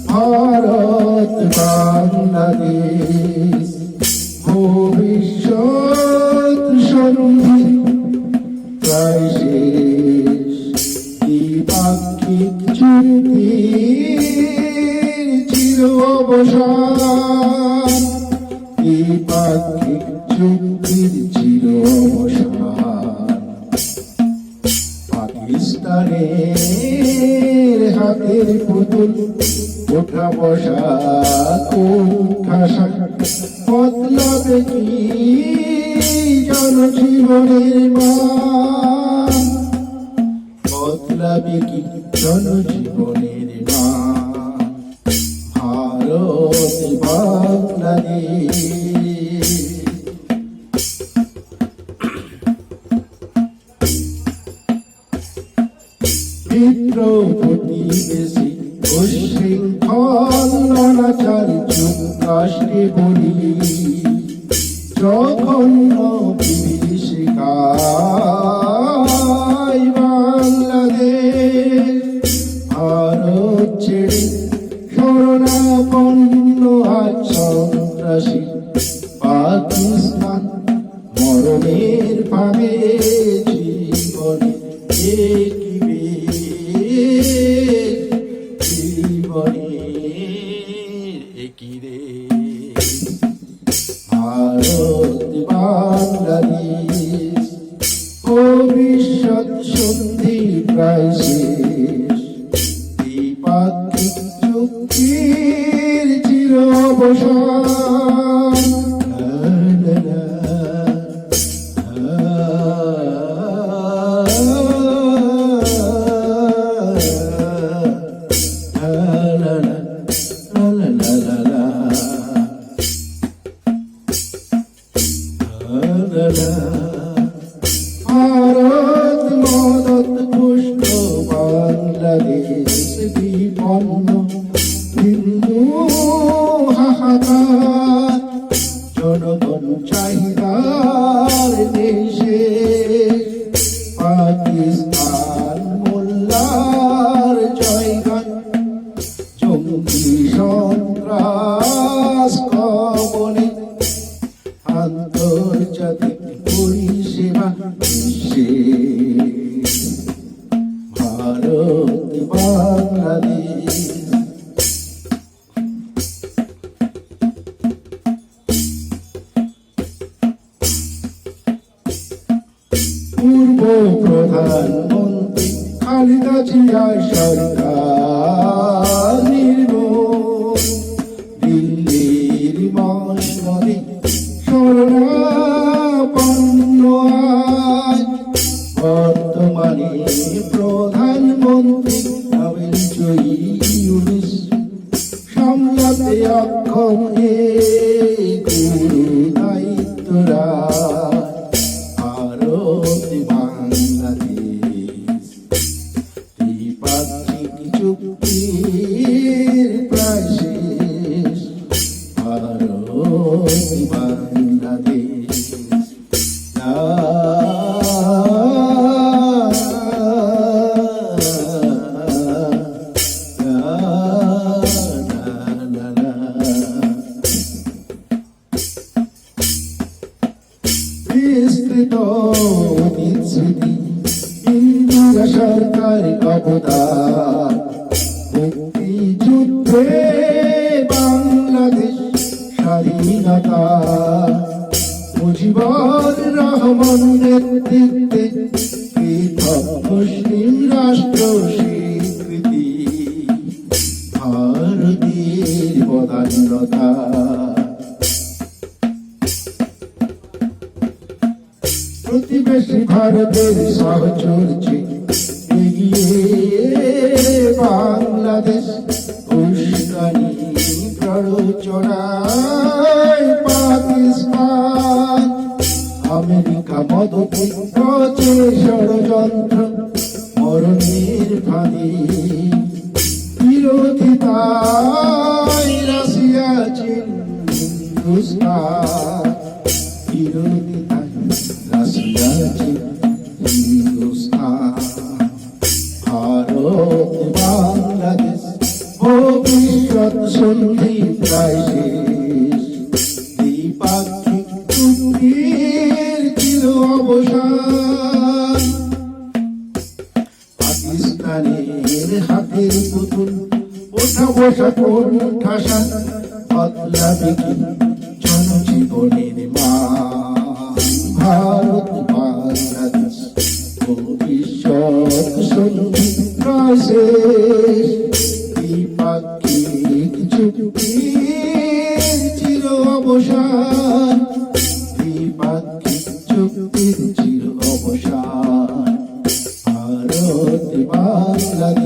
ভারত বাংলাদেশ ভবিষ্যৎ সন্ধি প্রায় শেষ দ্বিপাক্ষিক চুক্তি চির অবসান দ্বিপাক্ষিক চুক্তির চির অবসান পাকিস্তানের হাতের পুতুল ওঠা বসা কুঠাসা বদলাবে কি জনজীবনের মান বদলাবে কি জনজীবনের মান ভারত বাংলাদেশ মিত্র প্রতিবেশী উশৃঙ্খল অনাচার যুক্তরাষ্ট্রে বলি জঘন্য বিভীষিকায় বাংলাদেশ ভারত ছেড়ে শরণাপন্ন আজ সন্ত্রাসী পাকিস্তান মরণের ভাবে জীবনে ভারত বাংলাদেশ ভবিষ্যৎ সন্ধি প্রায় শেষ দ্বিপাক্ষিক চুক্তির চির অবসান ভারত মদত পুষ্ট বাংলাদেশ বিপন্ন হিন্দু হাহাকার জনগণ চাহিদার দেশে পাকিস্তান মোল্লার জয়গান জঙ্গি সন্ত্রাস কবলে আন্তর্জাতিক পরিষেবা বিশ্বে ভারত বাংলাদেশ পূর্ব প্রধানমন্ত্রী খালেদা জিয়া সরকার নির্মূল দিল্লির মসনদে শরণাপন্ন আজ বর্তমানে প্রধানমন্ত্রী নোবেল জয়ী ইউনূস সামলাতে অক্ষম এই গুরু দায়িত্বরা ভারত বাংলাদেশ দ্বিপাক্ষিক চুক্তির প্রায় শেষ ভারত বাংলাদেশ বিস্তৃত বিচ্ছুতি ইন্দিরা সরকার অবদান মুক্তিযুদ্ধে বাংলাদেশ স্বাধীনতা মুজিবুর রহমান নেতৃত্বে পৃথক মুসলিম রাষ্ট্র স্বীকৃতি ভারতের বদান্যতা প্রতিবেশী ভারতের সহচর্যে এগিয়ে বাংলাদেশ উস্কানি প্ররোচনায় পাকিস্তান আমেরিকা মদতে রচে ষড়যন্ত্র মরণের ফাঁদে বিরোধিতায় রাশিয়া চীন হিন্দুস্তান বিরোধিতায় রাশিয়া চীন হিন্দুস্তান ভারত বাংলাদেশ ভবিষ্যৎ সন্ধি প্রায় শেষ দ্বিপাক্ষিক চুক্তির চির অবসান পাকিস্তানের হাতের পুতুল ওঠা বসা কোণঠাসা বদলাবে কি জনজীবনের মান ভারত বাংলাদেশ ভবিষ্যৎ সন্ধি প্রায় শেষ দ্বিপাক্ষিক চুক্তির চির অবসান দ্বিপাক্ষিক চুক্তির চির অবসান ভারত বাংলাদেশ